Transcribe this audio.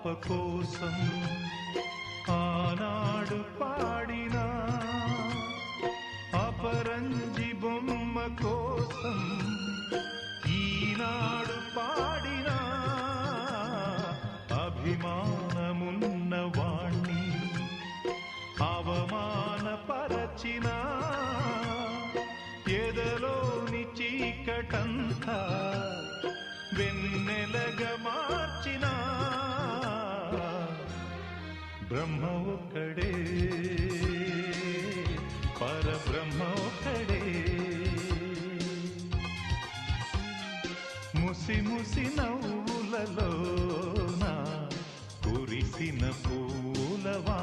పాప కోసం ఆనాడు పాడిన అపరంజి బొమ్మ కోసం ఈనాడు పాడిన అభిమానమున్న వాణ్ణి అవమానపరచిన ఎదలోని చీకటంతా వెన్నెలగా మార్చిన బ్రహ్మ ఒక్కడే, పరబ్రహ్మ ఒక్కడే. ముసి ముసి నవ్వులలోన కురిసిన పూలవా